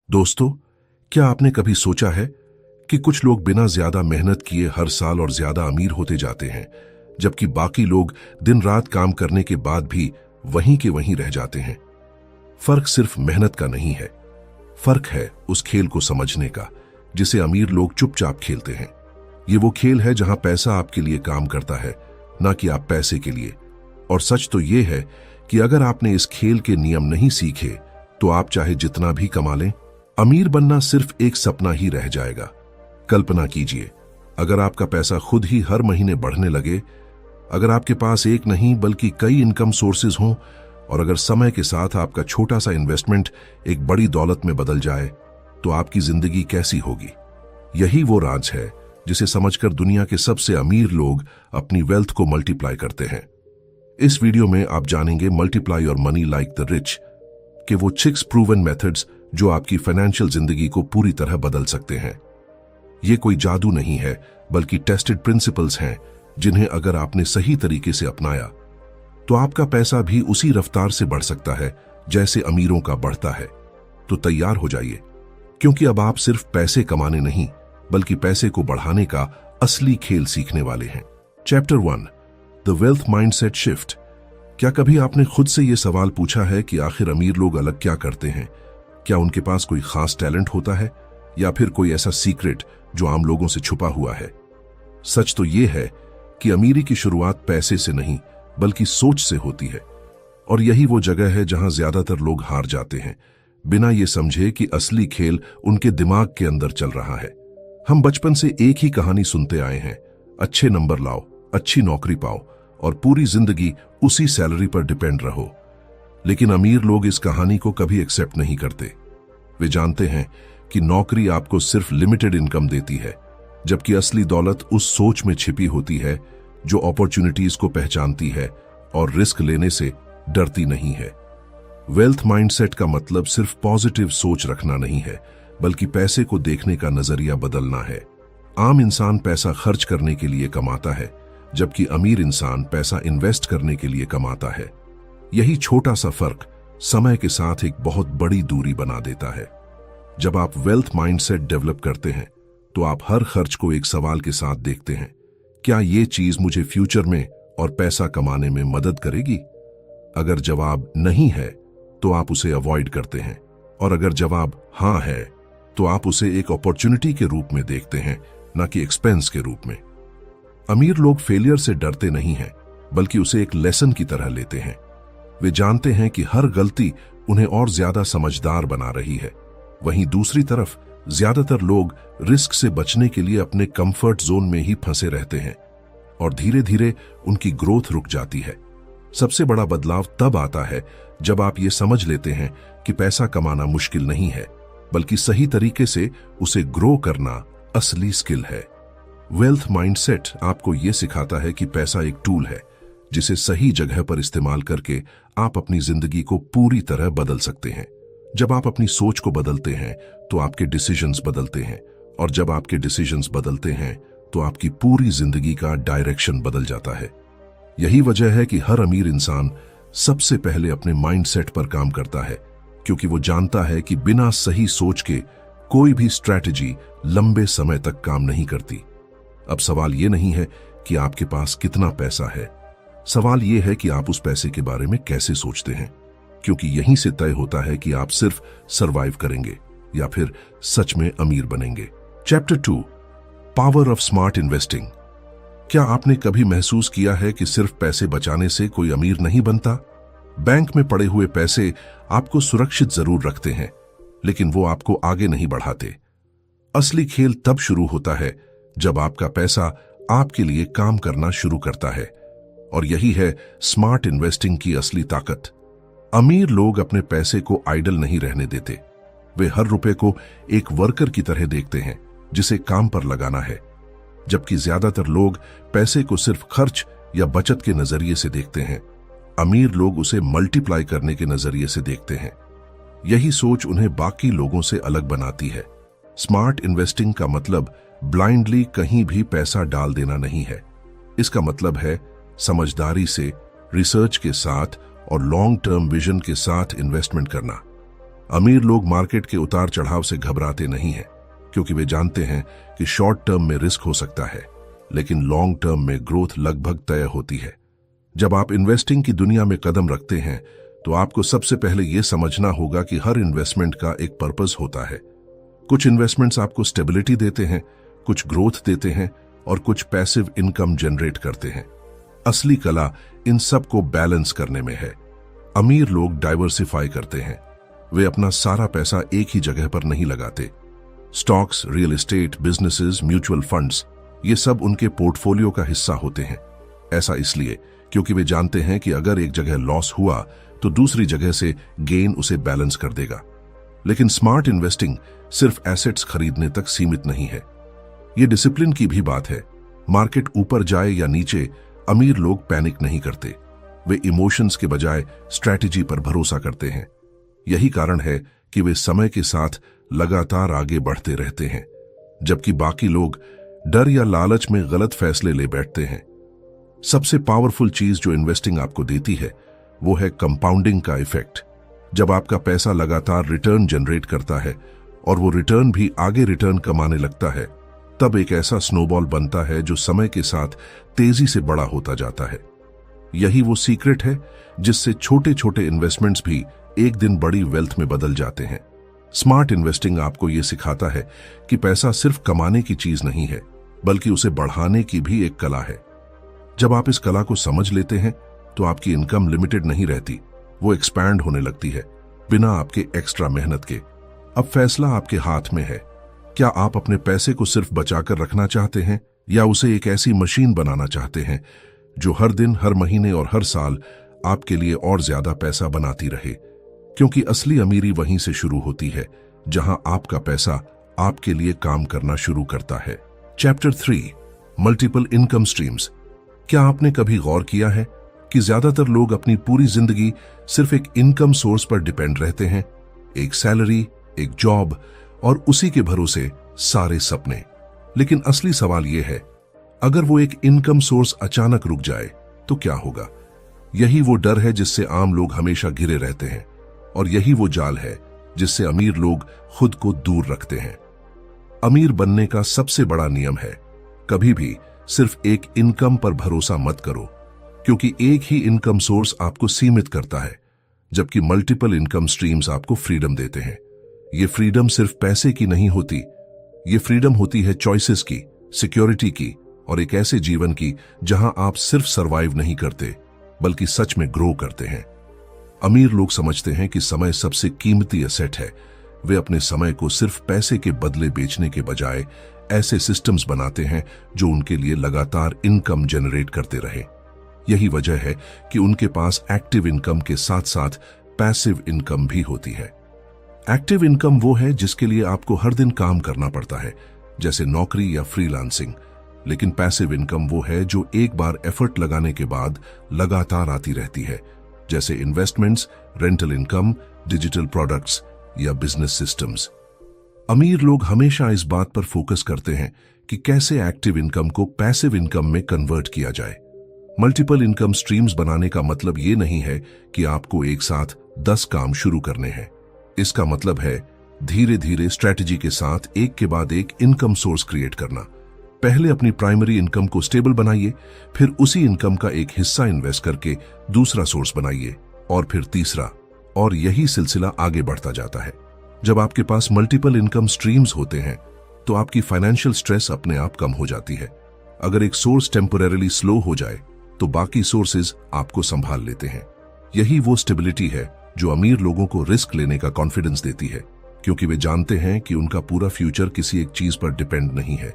दोस्तों, क्या आपने कभी सोचा है कि कुछ लोग बिना ज्यादा मेहनत किए हर साल और ज्यादा अमीर होते जाते हैं, जबकि बाकी लोग दिन रात काम करने के बाद भी वहीं के वहीं रह जाते हैं। फर्क सिर्फ मेहनत का नहीं है, फर्क है उस खेल को समझने का जिसे अमीर लोग चुपचाप खेलते हैं। ये वो खेल है जहां पैसा आपके लिए काम करता है, ना कि आप पैसे के लिए। और सच तो ये है कि अगर आपने इस खेल के नियम नहीं सीखे तो आप चाहे जितना भी कमा लें, अमीर बनना सिर्फ एक सपना ही रह जाएगा। कल्पना कीजिए, अगर आपका पैसा खुद ही हर महीने बढ़ने लगे, अगर आपके पास एक नहीं बल्कि कई इनकम सोर्सेज हों, और अगर समय के साथ आपका छोटा सा इन्वेस्टमेंट एक बड़ी दौलत में बदल जाए, तो आपकी जिंदगी कैसी होगी? यही वो राज है जिसे समझकर दुनिया के सबसे अमीर लोग अपनी वेल्थ को मल्टीप्लाई करते हैं। इस वीडियो में आप जानेंगे multiply your money like the rich के वो 6 प्रूवन मेथड्स जो आपकी फाइनेंशियल जिंदगी को पूरी तरह बदल सकते हैं। ये कोई जादू नहीं है, बल्कि टेस्टेड प्रिंसिपल्स हैं जिन्हें अगर आपने सही तरीके से अपनाया तो आपका पैसा भी उसी रफ्तार से बढ़ सकता है जैसे अमीरों का बढ़ता है। तो तैयार हो जाइए, क्योंकि अब आप सिर्फ पैसे कमाने नहीं बल्कि पैसे को बढ़ाने का असली खेल सीखने वाले हैं। Chapter 1, the wealth mindset shift. क्या कभी आपने खुद से यह सवाल पूछा है कि आखिर अमीर लोग अलग क्या करते हैं? क्या उनके पास कोई खास टैलेंट होता है, या फिर कोई ऐसा सीक्रेट जो आम लोगों से छुपा हुआ है? सच तो यह है कि अमीरी की शुरुआत पैसे से नहीं बल्कि सोच से होती है, और यही वो जगह है जहां ज्यादातर लोग हार जाते हैं, बिना ये समझे कि असली खेल उनके दिमाग के अंदर चल रहा है। हम बचपन से एक ही कहानी सुनते आए हैं, अच्छे नंबर लाओ, अच्छी नौकरी पाओ और पूरी जिंदगी उसी सैलरी पर डिपेंड रहो। लेकिन अमीर लोग इस कहानी को कभी एक्सेप्ट नहीं करते। वे जानते हैं कि नौकरी आपको सिर्फ लिमिटेड इनकम देती है, जबकि असली दौलत उस सोच में छिपी होती है जो अपॉर्चुनिटीज को पहचानती है और रिस्क लेने से डरती नहीं है। वेल्थ माइंडसेट का मतलब सिर्फ पॉजिटिव सोच रखना नहीं है, बल्कि पैसे को देखने का नजरिया बदलना है। आम इंसान पैसा खर्च करने के लिए कमाता है, जबकि अमीर इंसान पैसा इन्वेस्ट करने के लिए कमाता है। यही छोटा सा फर्क समय के साथ एक बहुत बड़ी दूरी बना देता है। जब आप वेल्थ माइंडसेट डेवलप करते हैं तो आप हर खर्च को एक सवाल के साथ देखते हैं, क्या ये चीज मुझे फ्यूचर में और पैसा कमाने में मदद करेगी? अगर जवाब नहीं है तो आप उसे अवॉइड करते हैं, और अगर जवाब हां है तो आप उसे एक अपॉर्चुनिटी के रूप में देखते हैं, ना कि एक्सपेंस के रूप में। अमीर लोग फेलियर से डरते नहीं हैं, बल्कि उसे एक लेसन की तरह लेते हैं। वे जानते हैं कि हर गलती उन्हें और ज्यादा समझदार बना रही है। वहीं दूसरी तरफ ज्यादातर लोग रिस्क से बचने के लिए अपने कंफर्ट जोन में ही फंसे रहते हैं, और धीरे धीरे उनकी ग्रोथ रुक जाती है। सबसे बड़ा बदलाव तब आता है जब आप ये समझ लेते हैं कि पैसा कमाना मुश्किल नहीं है, बल्कि सही तरीके से उसे ग्रो करना असली स्किल है। वेल्थ माइंडसेट आपको यह सिखाता है कि पैसा एक टूल है जिसे सही जगह पर इस्तेमाल करके आप अपनी जिंदगी को पूरी तरह बदल सकते हैं। जब आप अपनी सोच को बदलते हैं तो आपके डिसीजंस बदलते हैं, और जब आपके डिसीजंस बदलते हैं तो आपकी पूरी जिंदगी का डायरेक्शन बदल जाता है। यही वजह है कि हर अमीर इंसान सबसे पहले अपने माइंडसेट पर काम करता है, क्योंकि वो जानता है कि बिना सही सोच के कोई भी स्ट्रैटेजी लंबे समय तक काम नहीं करती। अब सवाल ये नहीं है कि आपके पास कितना पैसा है, सवाल ये है कि आप उस पैसे के बारे में कैसे सोचते हैं, क्योंकि यहीं से तय होता है कि आप सिर्फ सरवाइव करेंगे या फिर सच में अमीर बनेंगे। Chapter 2, power of smart investing. क्या आपने कभी महसूस किया है कि सिर्फ पैसे बचाने से कोई अमीर नहीं बनता? बैंक में पड़े हुए पैसे आपको सुरक्षित जरूर रखते हैं, लेकिन वो आपको आगे नहीं बढ़ाते। असली खेल तब शुरू होता है जब आपका पैसा आपके लिए काम करना शुरू करता है, और यही है स्मार्ट इन्वेस्टिंग की असली ताकत। अमीर लोग अपने पैसे को आइडल नहीं रहने देते। वे हर रुपए को एक वर्कर की तरह देखते हैं जिसे काम पर लगाना है, जबकि ज्यादातर लोग पैसे को सिर्फ खर्च या बचत के नजरिए से देखते हैं। अमीर लोग उसे मल्टीप्लाई करने के नजरिए से देखते हैं। यही सोच उन्हें बाकी लोगों से अलग बनाती है। स्मार्ट इन्वेस्टिंग का मतलब ब्लाइंडली कहीं भी पैसा डाल देना नहीं है। इसका मतलब है समझदारी से, रिसर्च के साथ और लॉन्ग टर्म विजन के साथ इन्वेस्टमेंट करना। अमीर लोग मार्केट के उतार चढ़ाव से घबराते नहीं हैं, क्योंकि वे जानते हैं कि शॉर्ट टर्म में रिस्क हो सकता है, लेकिन लॉन्ग टर्म में ग्रोथ लगभग तय होती है। जब आप इन्वेस्टिंग की दुनिया में कदम रखते हैं तो आपको सबसे पहले यह समझना होगा कि हर इन्वेस्टमेंट का एक पर्पस होता है। कुछ इन्वेस्टमेंट्स आपको स्टेबिलिटी देते हैं, कुछ ग्रोथ देते हैं और कुछ पैसिव इनकम जनरेट करते हैं। असली कला इन सब को बैलेंस करने में है। अमीर लोग डाइवर्सिफाई करते हैं। वे अपना सारा पैसा एक ही जगह पर नहीं लगाते। Stocks, real estate, businesses, mutual funds, ये सब उनके पोर्टफोलियो का हिस्सा होते हैं। ऐसा इसलिए क्योंकि वे जानते हैं कि अगर एक जगह लॉस हुआ तो दूसरी जगह से गेन उसे बैलेंस कर देगा। लेकिन स्मार्ट इन्वेस्टिंग सिर्फ एसेट्स खरीदने तक सीमित नहीं है। ये डिसिप्लिन की भी बात है। मार्केट ऊपर जाए या नीचे, अमीर लोग पैनिक नहीं करते। वे इमोशंस के बजाय स्ट्रैटेजी पर भरोसा करते हैं। यही कारण है कि वे समय के साथ लगातार आगे बढ़ते रहते हैं, जबकि बाकी लोग डर या लालच में गलत फैसले ले बैठते हैं। सबसे पावरफुल चीज जो इन्वेस्टिंग आपको देती है वो है कंपाउंडिंग का इफेक्ट। जब आपका पैसा लगातार रिटर्न जनरेट करता है और वो रिटर्न भी आगे रिटर्न कमाने लगता है, तब एक ऐसा स्नोबॉल बनता है जो समय के साथ तेजी से बड़ा होता जाता है। यही वो सीक्रेट है जिससे छोटे छोटे इन्वेस्टमेंट्स भी एक दिन बड़ी वेल्थ में बदल जाते हैं। स्मार्ट इन्वेस्टिंग आपको ये सिखाता है कि पैसा सिर्फ कमाने की चीज नहीं है, बल्कि उसे बढ़ाने की भी एक कला है। जब आप इस कला को समझ लेते हैं तो आपकी इनकम लिमिटेड नहीं रहती, वो एक्सपैंड होने लगती है बिना आपके एक्स्ट्रा मेहनत के। अब फैसला आपके हाथ में है। क्या आप अपने पैसे को सिर्फ बचाकर रखना चाहते हैं या उसे एक ऐसी मशीन बनाना चाहते हैं जो हर दिन, हर महीने और हर साल आपके लिए और ज्यादा पैसा बनाती रहे? क्योंकि असली अमीरी वहीं से शुरू होती है जहां आपका पैसा आपके लिए काम करना शुरू करता है। Chapter 3, multiple income streams. क्या आपने कभी गौर किया है कि ज्यादातर लोग अपनी पूरी जिंदगी सिर्फ एक इनकम सोर्स पर डिपेंड रहते हैं? एक सैलरी, एक जॉब और उसी के भरोसे सारे सपने। लेकिन असली सवाल यह है, अगर वो एक इनकम सोर्स अचानक रुक जाए तो क्या होगा? यही वो डर है जिससे आम लोग हमेशा घिरे रहते हैं, और यही वो जाल है जिससे अमीर लोग खुद को दूर रखते हैं। अमीर बनने का सबसे बड़ा नियम है, कभी भी सिर्फ एक इनकम पर भरोसा मत करो, क्योंकि एक ही इनकम सोर्स आपको सीमित करता है, जबकि मल्टीपल इनकम स्ट्रीम्स आपको फ्रीडम देते हैं। ये फ्रीडम सिर्फ पैसे की नहीं होती, ये फ्रीडम होती है चॉइसेस की, सिक्योरिटी की और एक ऐसे जीवन की जहां आप सिर्फ सरवाइव नहीं करते बल्कि सच में ग्रो करते हैं। अमीर लोग समझते हैं कि समय सबसे कीमती एसेट है। वे अपने समय को सिर्फ पैसे के बदले बेचने के बजाय ऐसे सिस्टम्स बनाते हैं जो उनके लिए लगातार इनकम जनरेट करते रहे। यही वजह है कि उनके पास एक्टिव इनकम के साथ साथ पैसिव इनकम भी होती है। एक्टिव इनकम वो है जिसके लिए आपको हर दिन काम करना पड़ता है, जैसे नौकरी या फ्रीलांसिंग। लेकिन पैसिव इनकम वो है जो एक बार एफर्ट लगाने के बाद लगातार आती रहती है, जैसे investments, rental income, digital products या बिजनेस सिस्टम्स। अमीर लोग हमेशा इस बात पर फोकस करते हैं कि कैसे एक्टिव इनकम को पैसिव इनकम में कन्वर्ट किया जाए। मल्टीपल इनकम स्ट्रीम्स बनाने का मतलब ये नहीं है कि आपको एक साथ 10 काम शुरू करने हैं। इसका मतलब है धीरे धीरे स्ट्रेटजी के साथ एक के बाद एक इनकम सोर्स क्रिएट करना। पहले अपनी प्राइमरी इनकम को स्टेबल बनाइए, फिर उसी इनकम का एक हिस्सा इन्वेस्ट करके दूसरा सोर्स बनाइए और फिर तीसरा, और यही सिलसिला आगे बढ़ता जाता है। जब आपके पास मल्टीपल इनकम स्ट्रीम्स होते हैं तो आपकी फाइनेंशियल स्ट्रेस अपने आप कम हो जाती है। अगर एक सोर्स टेम्पोरेरली स्लो हो जाए तो बाकी सोर्सेज आपको संभाल लेते हैं। यही वो स्टेबिलिटी है जो अमीर लोगों को रिस्क लेने का कॉन्फिडेंस देती है, क्योंकि वे जानते हैं कि उनका पूरा फ्यूचर किसी एक चीज पर डिपेंड नहीं है।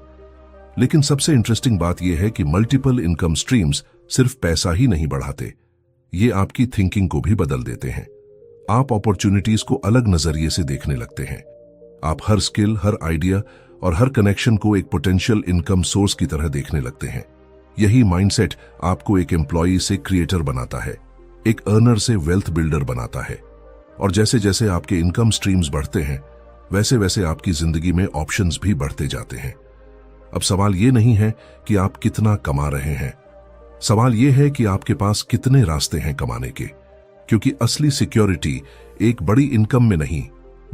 लेकिन सबसे इंटरेस्टिंग बात यह है कि मल्टीपल इनकम स्ट्रीम्स सिर्फ पैसा ही नहीं बढ़ाते, ये आपकी थिंकिंग को भी बदल देते हैं। आप अपॉर्चुनिटीज को अलग नजरिए से देखने लगते हैं। आप हर स्किल, हर आइडिया और हर कनेक्शन को एक पोटेंशियल इनकम सोर्स की तरह देखने लगते हैं। यही माइंडसेट आपको एक एम्प्लॉई से क्रिएटर बनाता है, एक अर्नर से वेल्थ बिल्डर बनाता है। और जैसे जैसे आपके इनकम स्ट्रीम्स बढ़ते हैं, वैसे वैसे आपकी जिंदगी में ऑप्शंस भी बढ़ते जाते हैं। अब सवाल ये नहीं है कि आप कितना कमा रहे हैं, सवाल ये है कि आपके पास कितने रास्ते हैं कमाने के। क्योंकि असली सिक्योरिटी एक बड़ी इनकम में नहीं,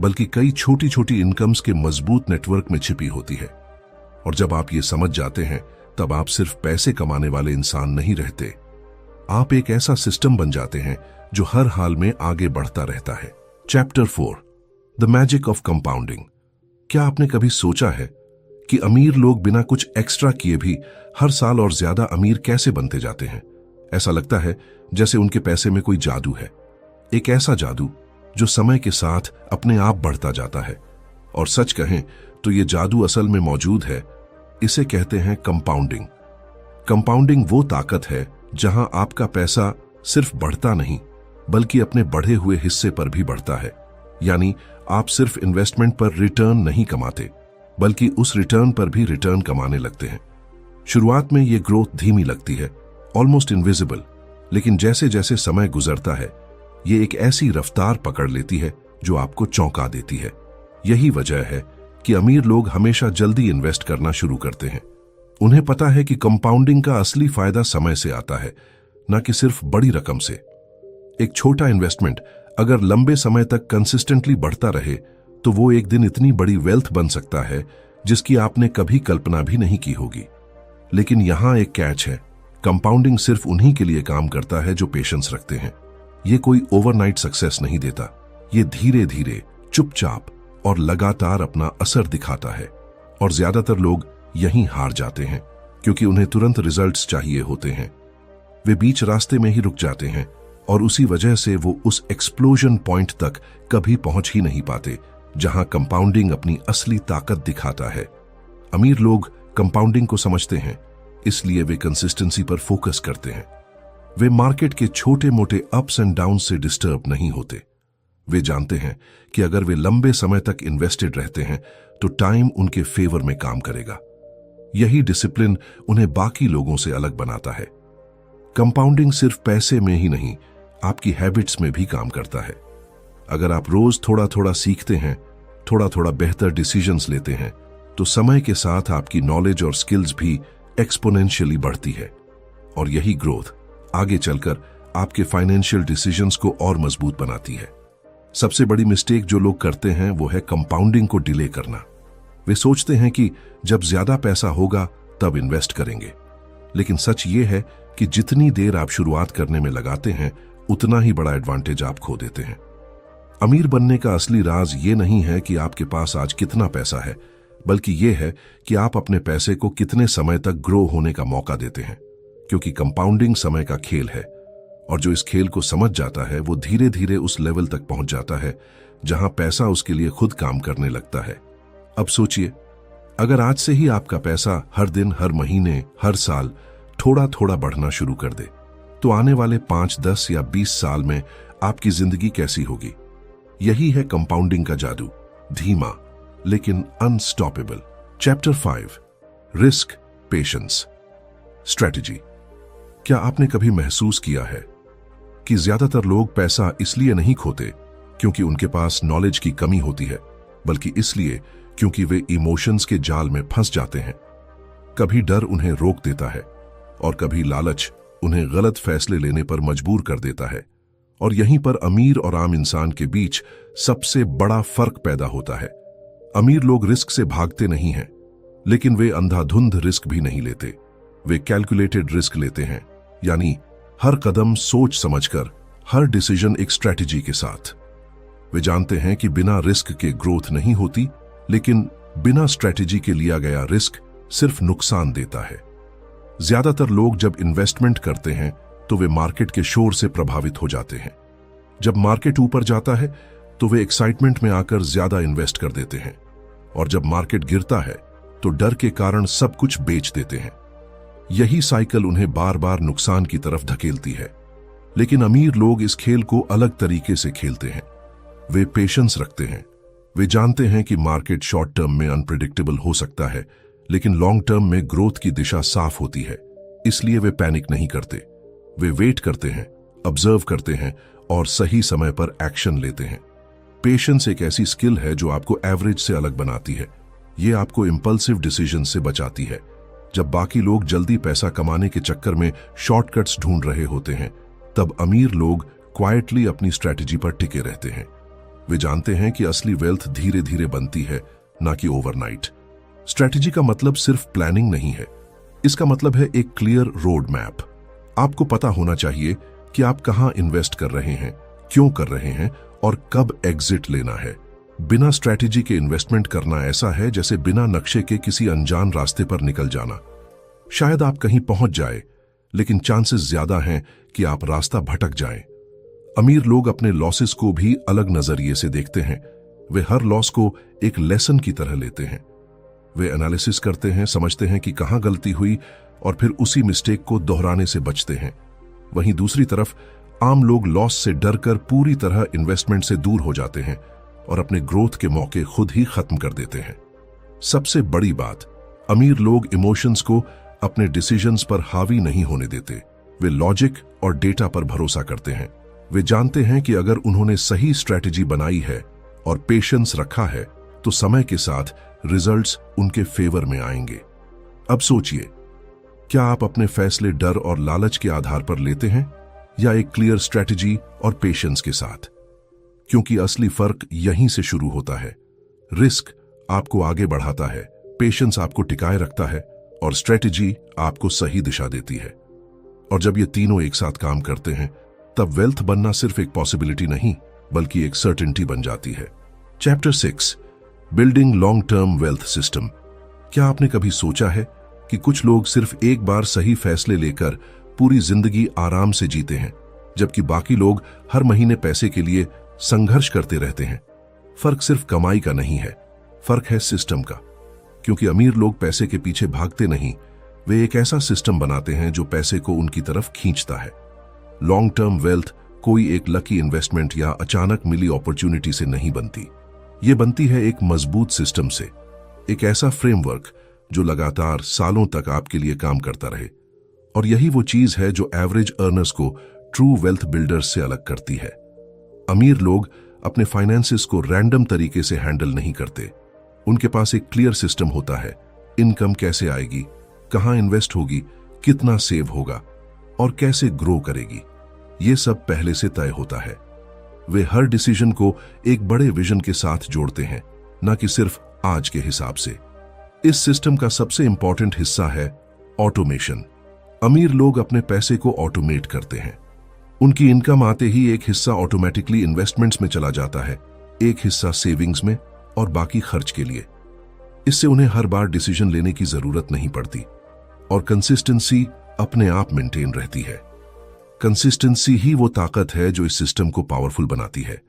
बल्कि कई छोटी छोटी इनकम्स के मजबूत नेटवर्क में छिपी होती है। और जब आप ये समझ जाते हैं, तब आप सिर्फ पैसे कमाने वाले इंसान नहीं रहते, आप एक ऐसा सिस्टम बन जाते हैं जो हर हाल में आगे बढ़ता रहता है। Chapter 4, the magic of compounding. क्या आपने कभी सोचा है कि अमीर लोग बिना कुछ एक्स्ट्रा किए भी हर साल और ज्यादा अमीर कैसे बनते जाते हैं? ऐसा लगता है जैसे उनके पैसे में कोई जादू है, एक ऐसा जादू जो समय के साथ अपने आप बढ़ता जाता है। और सच कहें तो ये जादू असल में मौजूद है, इसे कहते हैं कंपाउंडिंग। कंपाउंडिंग वो ताकत है जहां आपका पैसा सिर्फ बढ़ता नहीं, बल्कि अपने बढ़े हुए हिस्से पर भी बढ़ता है। यानी आप सिर्फ इन्वेस्टमेंट पर रिटर्न नहीं कमाते, बल्कि उस रिटर्न पर भी रिटर्न कमाने लगते हैं। शुरुआत में ये ग्रोथ धीमी लगती है, ऑलमोस्ट इनविजिबल, लेकिन जैसे जैसे समय गुजरता है ये एक ऐसी रफ्तार पकड़ लेती है जो आपको चौंका देती है। यही वजह है कि अमीर लोग हमेशा जल्दी इन्वेस्ट करना शुरू करते हैं। उन्हें पता है कि कंपाउंडिंग का असली फायदा समय से आता है, न कि सिर्फ बड़ी रकम से। एक छोटा इन्वेस्टमेंट अगर लंबे समय तक कंसिस्टेंटली बढ़ता रहे तो वो एक दिन इतनी बड़ी वेल्थ बन सकता है जिसकी आपने कभी कल्पना भी नहीं की होगी। लेकिन यहां एक कैच है, कंपाउंडिंग सिर्फ उन्हीं के लिए काम करता है जो पेशेंस रखते हैं। ये कोई ओवरनाइट सक्सेस नहीं देता, ये धीरे धीरे, चुपचाप और लगातार अपना असर दिखाता है। और ज्यादातर लोग यहीं हार जाते हैं क्योंकि उन्हें तुरंत रिजल्ट्स चाहिए होते हैं। वे बीच रास्ते में ही रुक जाते हैं और उसी वजह से वो उस एक्सप्लोजन पॉइंट तक कभी पहुंच ही नहीं पाते जहां कंपाउंडिंग अपनी असली ताकत दिखाता है। अमीर लोग कंपाउंडिंग को समझते हैं, इसलिए वे कंसिस्टेंसी पर फोकस करते हैं। वे मार्केट के छोटे मोटे अप्स एंड डाउन से डिस्टर्ब नहीं होते। वे जानते हैं कि अगर वे लंबे समय तक इन्वेस्टेड रहते हैं तो टाइम उनके फेवर में काम करेगा। यही डिसिप्लिन उन्हें बाकी लोगों से अलग बनाता है। कंपाउंडिंग सिर्फ पैसे में ही नहीं, आपकी हैबिट्स में भी काम करता है। अगर आप रोज थोड़ा थोड़ा सीखते हैं, थोड़ा थोड़ा बेहतर डिसीजंस लेते हैं, तो समय के साथ आपकी नॉलेज और स्किल्स भी एक्सपोनेंशियली बढ़ती है। और यही ग्रोथ आगे चलकर आपके फाइनेंशियल डिसीजंस को और मजबूत बनाती है। सबसे बड़ी मिस्टेक जो लोग करते हैं वो है कंपाउंडिंग को डिले करना। वे सोचते हैं कि जब ज्यादा पैसा होगा तब इन्वेस्ट करेंगे, लेकिन सच ये है कि जितनी देर आप शुरुआत करने में लगाते हैं उतना ही बड़ा एडवांटेज आप खो देते हैं। अमीर बनने का असली राज ये नहीं है कि आपके पास आज कितना पैसा है, बल्कि यह है कि आप अपने पैसे को कितने समय तक ग्रो होने का मौका देते हैं। क्योंकि कंपाउंडिंग समय का खेल है, और जो इस खेल को समझ जाता है वो धीरे धीरे उस लेवल तक पहुंच जाता है जहां पैसा उसके लिए खुद काम करने लगता है। अब सोचिए, अगर आज से ही आपका पैसा हर दिन, हर महीने, हर साल थोड़ा थोड़ा बढ़ना शुरू कर दे, तो आने वाले 5, 10 या 20 साल में आपकी जिंदगी कैसी होगी? यही है कंपाउंडिंग का जादू, धीमा लेकिन unstoppable. Chapter 5, risk, patience, strategy. क्या आपने कभी महसूस किया है कि ज्यादातर लोग पैसा इसलिए नहीं खोते क्योंकि उनके पास नॉलेज की कमी होती है, बल्कि इसलिए क्योंकि वे इमोशंस के जाल में फंस जाते हैं। कभी डर उन्हें रोक देता है और कभी लालच उन्हें गलत फैसले लेने पर मजबूर कर देता है। और यहीं पर अमीर और आम इंसान के बीच सबसे बड़ा फर्क पैदा होता है। अमीर लोग रिस्क से भागते नहीं हैं, लेकिन वे अंधाधुंध रिस्क भी नहीं लेते। वे कैलकुलेटेड रिस्क लेते हैं, यानी हर कदम सोच समझकर, हर डिसीजन एक स्ट्रैटेजी के साथ। वे जानते हैं कि बिना रिस्क के ग्रोथ नहीं होती, लेकिन बिना स्ट्रैटेजी के लिया गया रिस्क सिर्फ नुकसान देता है। ज्यादातर लोग जब इन्वेस्टमेंट करते हैं तो वे मार्केट के शोर से प्रभावित हो जाते हैं। जब मार्केट ऊपर जाता है तो वे एक्साइटमेंट में आकर ज्यादा इन्वेस्ट कर देते हैं, और जब मार्केट गिरता है तो डर के कारण सब कुछ बेच देते हैं। यही साइकिल उन्हें बार बार नुकसान की तरफ धकेलती है। लेकिन अमीर लोग इस खेल को अलग तरीके से खेलते हैं। वे पेशेंस रखते हैं। वे जानते हैं कि मार्केट शॉर्ट टर्म में अनप्रेडिक्टेबल हो सकता है, लेकिन लॉन्ग टर्म में ग्रोथ की दिशा साफ होती है। इसलिए वे पैनिक नहीं करते। वे वेट करते हैं, ऑब्जर्व करते हैं और सही समय पर एक्शन लेते हैं। पेशेंस एक ऐसी स्किल है जो आपको एवरेज से अलग बनाती है। ये आपको इंपल्सिव डिसीजन से बचाती है। जब बाकी लोग जल्दी पैसा कमाने के चक्कर में शॉर्टकट्स ढूंढ रहे होते हैं, तब अमीर लोग क्वाइटली अपनी स्ट्रैटेजी पर टिके रहते हैं। वे जानते हैं कि असली वेल्थ धीरे धीरे बनती है, ना कि ओवरनाइट। स्ट्रैटेजी का मतलब सिर्फ प्लानिंग नहीं है, इसका मतलब है एक क्लियर रोड मैप। आपको पता होना चाहिए कि आप कहां इन्वेस्ट कर रहे हैं, क्यों कर रहे हैं और कब एग्जिट लेना है। बिना स्ट्रैटेजी के इन्वेस्टमेंट करना ऐसा है जैसे बिना नक्शे के किसी अनजान रास्ते पर निकल जाना। शायद आप कहीं पहुंच जाए, लेकिन चांसेस ज्यादा हैं कि आप रास्ता भटक जाएं। अमीर लोग अपने लॉसेस को भी अलग नजरिए से देखते हैं। वे हर लॉस को एक लेसन की तरह लेते हैं। वे एनालिसिस करते हैं, समझते हैं कि कहां गलती हुई और फिर उसी मिस्टेक को दोहराने से बचते हैं। वहीं दूसरी तरफ आम लोग लॉस से डरकर पूरी तरह इन्वेस्टमेंट से दूर हो जाते हैं और अपने ग्रोथ के मौके खुद ही खत्म कर देते हैं। सबसे बड़ी बात, अमीर लोग इमोशंस को अपने डिसीजंस पर हावी नहीं होने देते। वे लॉजिक और डेटा पर भरोसा करते हैं। वे जानते हैं कि अगर उन्होंने सही स्ट्रैटेजी बनाई है और पेशेंस रखा है तो समय के साथ रिजल्ट्स उनके फेवर में आएंगे। अब सोचिए, क्या आप अपने फैसले डर और लालच के आधार पर लेते हैं या एक क्लियर स्ट्रैटेजी और पेशेंस के साथ? क्योंकि असली फर्क यहीं से शुरू होता है। रिस्क आपको आगे बढ़ाता है, पेशेंस आपको टिकाए रखता है और स्ट्रैटेजी आपको सही दिशा देती है। और जब ये तीनों एक साथ काम करते हैं, तब वेल्थ बनना सिर्फ एक पॉसिबिलिटी नहीं, बल्कि एक सर्टेनिटी बन जाती है। Chapter 6, building long term wealth system. क्या आपने कभी सोचा है कि कुछ लोग सिर्फ एक बार सही फैसले लेकर पूरी जिंदगी आराम से जीते हैं, जबकि बाकी लोग हर महीने पैसे के लिए संघर्ष करते रहते हैं? फर्क सिर्फ कमाई का नहीं है, फर्क है सिस्टम का। क्योंकि अमीर लोग पैसे के पीछे भागते नहीं, वे एक ऐसा सिस्टम बनाते हैं जो पैसे को उनकी तरफ खींचता है। लॉन्ग टर्म वेल्थ कोई एक लकी इन्वेस्टमेंट या अचानक मिली अपॉर्चुनिटी से नहीं बनती। ये बनती है एक मजबूत सिस्टम से, एक ऐसा फ्रेमवर्क जो लगातार सालों तक आपके लिए काम करता रहे। और यही वो चीज है जो एवरेज अर्नर्स को ट्रू वेल्थ बिल्डर्स से अलग करती है। अमीर लोग अपने फाइनेंसेस को रैंडम तरीके से हैंडल नहीं करते। उनके पास एक क्लियर सिस्टम होता है। इनकम कैसे आएगी, कहां इन्वेस्ट होगी, कितना सेव होगा और कैसे ग्रो करेगी, ये सब पहले से तय होता है। वे हर डिसीजन को एक बड़े विजन के साथ जोड़ते हैं, न कि सिर्फ आज के हिसाब से। इस सिस्टम का सबसे इंपॉर्टेंट हिस्सा है ऑटोमेशन। अमीर लोग अपने पैसे को ऑटोमेट करते हैं। उनकी इनकम आते ही एक हिस्सा ऑटोमेटिकली इन्वेस्टमेंट्स में चला जाता है, एक हिस्सा सेविंग्स में और बाकी खर्च के लिए। इससे उन्हें हर बार डिसीजन लेने की जरूरत नहीं पड़ती और कंसिस्टेंसी अपने आप मेंटेन रहती है। कंसिस्टेंसी ही वो ताकत है जो इस सिस्टम को पावरफुल बनाती है।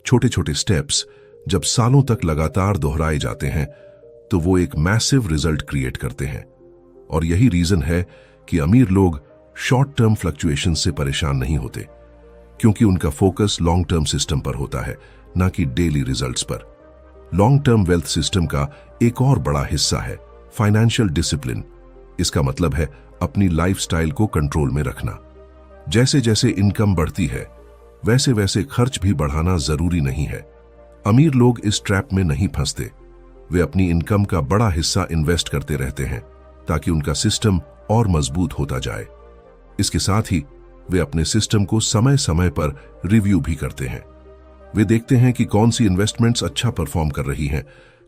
छोटे छोटे स्टेप्स जब सालों तक लगातार दोहराए जाते हैं तो वो एक मैसिव रिजल्ट क्रिएट करते हैं। और यही रीजन है कि अमीर लोग शॉर्ट टर्म फ्लक्चुएशन से परेशान नहीं होते, क्योंकि उनका फोकस लॉन्ग टर्म सिस्टम पर होता है, ना कि डेली रिजल्ट्स पर। लॉन्ग टर्म वेल्थ सिस्टम का एक और बड़ा हिस्सा है फाइनेंशियल डिसिप्लिन। इसका मतलब है अपनी लाइफस्टाइल को कंट्रोल में रखना। जैसे जैसे इनकम बढ़ती है, वैसे वैसे खर्च भी बढ़ाना जरूरी नहीं है। अमीर लोग इस ट्रैप में नहीं फंसते। वे अपनी इनकम का बड़ा हिस्सा इन्वेस्ट करते रहते हैं ताकि उनका सिस्टम और मजबूत होता जाए। इसके साथ ही वे अपने सिस्टम को समय समय पर रिव्यू भी करते हैं। वे देखते हैं कि कौन सी इन्वेस्टमेंट्स अच्छा परफॉर्म कर रही हैं,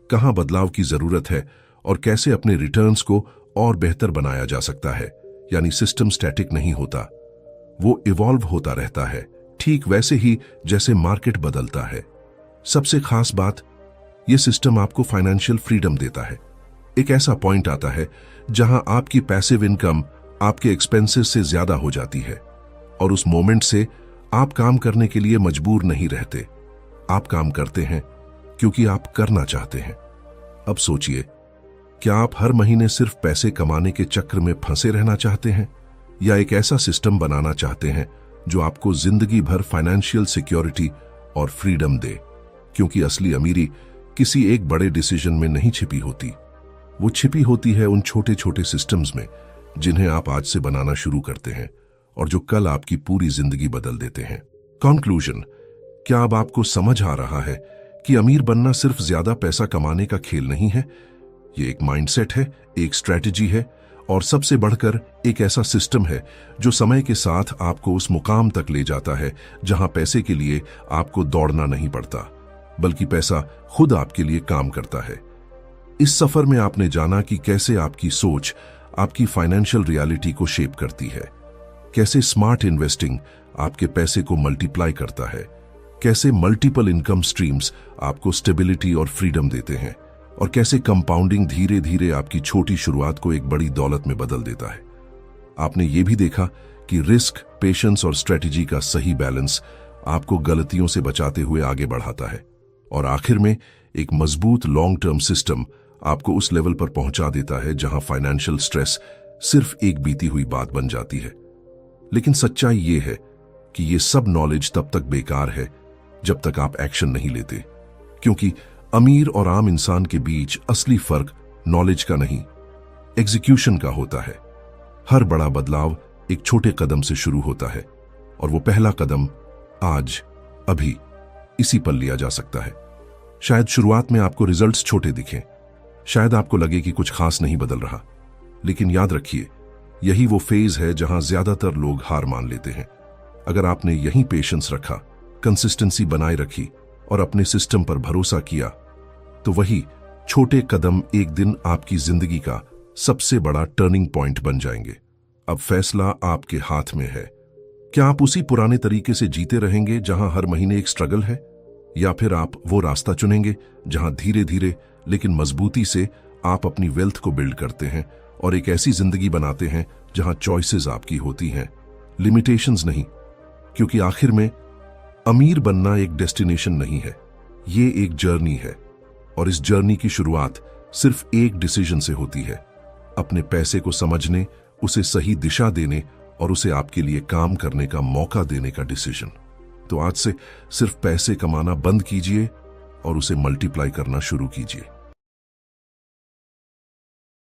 कहां बदलाव की जरूरत है और कैसे अपने रिटर्न्स को और बेहतर बनाया जा सकता है। यानी सिस्टम स्टैटिक नहीं होता, वो इवॉल्व होता रहता है, ठीक वैसे ही जैसे मार्केट बदलता है। सबसे खास बात, यह सिस्टम आपको फाइनेंशियल फ्रीडम देता है। एक ऐसा पॉइंट आता है जहां आपकी पैसिव इनकम आपके एक्सपेंसेस से ज्यादा हो जाती है और उस मोमेंट से आप काम करने के लिए मजबूर नहीं रहते। आप काम करते हैं क्योंकि आप करना चाहते हैं। अब सोचिए, क्या आप हर महीने सिर्फ पैसे कमाने के चक्र में फंसे रहना चाहते हैं या एक ऐसा सिस्टम बनाना चाहते हैं जो आपको जिंदगी भर फाइनेंशियल सिक्योरिटी और फ्रीडम दे? क्योंकि असली अमीरी किसी एक बड़े डिसीजन में नहीं छिपी होती, वो छिपी होती है उन छोटे छोटे सिस्टम्स में जिन्हें आप आज से बनाना शुरू करते हैं और जो कल आपकी पूरी जिंदगी बदल देते हैं। कंक्लूजन, क्या अब आपको समझ आ रहा है कि अमीर बनना सिर्फ ज्यादा पैसा कमाने का खेल नहीं है? ये एक माइंडसेट है, एक स्ट्रैटेजी है और सबसे बढ़कर एक ऐसा सिस्टम है जो समय के साथ आपको उस मुकाम तक ले जाता है जहां पैसे के लिए आपको दौड़ना नहीं पड़ता, बल्कि पैसा खुद आपके लिए काम करता है। इस सफर में आपने जाना कि कैसे आपकी सोच आपकी फाइनेंशियल रियलिटी को शेप करती है, कैसे स्मार्ट इन्वेस्टिंग आपके पैसे को मल्टीप्लाई करता है, कैसे मल्टीपल इनकम स्ट्रीम्स आपको स्टेबिलिटी और फ्रीडम देते हैं, और कैसे कंपाउंडिंग धीरे धीरे आपकी छोटी शुरुआत को एक बड़ी दौलत में बदल देता है। आपने ये भी देखा कि रिस्क, पेशेंस और स्ट्रेटेजी का सही बैलेंस आपको गलतियों से बचाते हुए आगे बढ़ाता है, और आखिर में एक मजबूत लॉन्ग टर्म सिस्टम आपको उस लेवल पर पहुंचा देता है जहां फाइनेंशियल स्ट्रेस सिर्फ एक बीती हुई बात बन जाती है। लेकिन सच्चाई ये है कि ये सब नॉलेज तब तक बेकार है जब तक आप एक्शन नहीं लेते, क्योंकि अमीर और आम इंसान के बीच असली फर्क नॉलेज का नहीं, एग्जीक्यूशन का होता है। हर बड़ा बदलाव एक छोटे कदम से शुरू होता है, और वो पहला कदम आज, अभी, इसी पर लिया जा सकता है। शायद शुरुआत में आपको रिजल्ट्स छोटे दिखें, शायद आपको लगे कि कुछ खास नहीं बदल रहा, लेकिन याद रखिए, यही वो फेज है जहां ज्यादातर लोग हार मान लेते हैं। अगर आपने यहीं पेशेंस रखा, कंसिस्टेंसी बनाए रखी और अपने सिस्टम पर भरोसा किया, तो वही छोटे कदम एक दिन आपकी जिंदगी का सबसे बड़ा टर्निंग पॉइंट बन जाएंगे। अब फैसला आपके हाथ में है। क्या आप उसी पुराने तरीके से जीते रहेंगे जहां हर महीने एक स्ट्रगल है, या फिर आप वो रास्ता चुनेंगे जहां धीरे धीरे लेकिन मजबूती से आप अपनी वेल्थ को बिल्ड करते हैं और एक ऐसी जिंदगी बनाते हैं जहां चॉइसेस आपकी होती हैं, लिमिटेशंस नहीं। क्योंकि आखिर में अमीर बनना एक डेस्टिनेशन नहीं है, ये एक जर्नी है, और इस जर्नी की शुरुआत सिर्फ एक डिसीजन से होती है, अपने पैसे को समझने, उसे सही दिशा देने और उसे आपके लिए काम करने का मौका देने का डिसीजन। तो आज से सिर्फ पैसे कमाना बंद कीजिए और उसे मल्टीप्लाई करना शुरू कीजिए।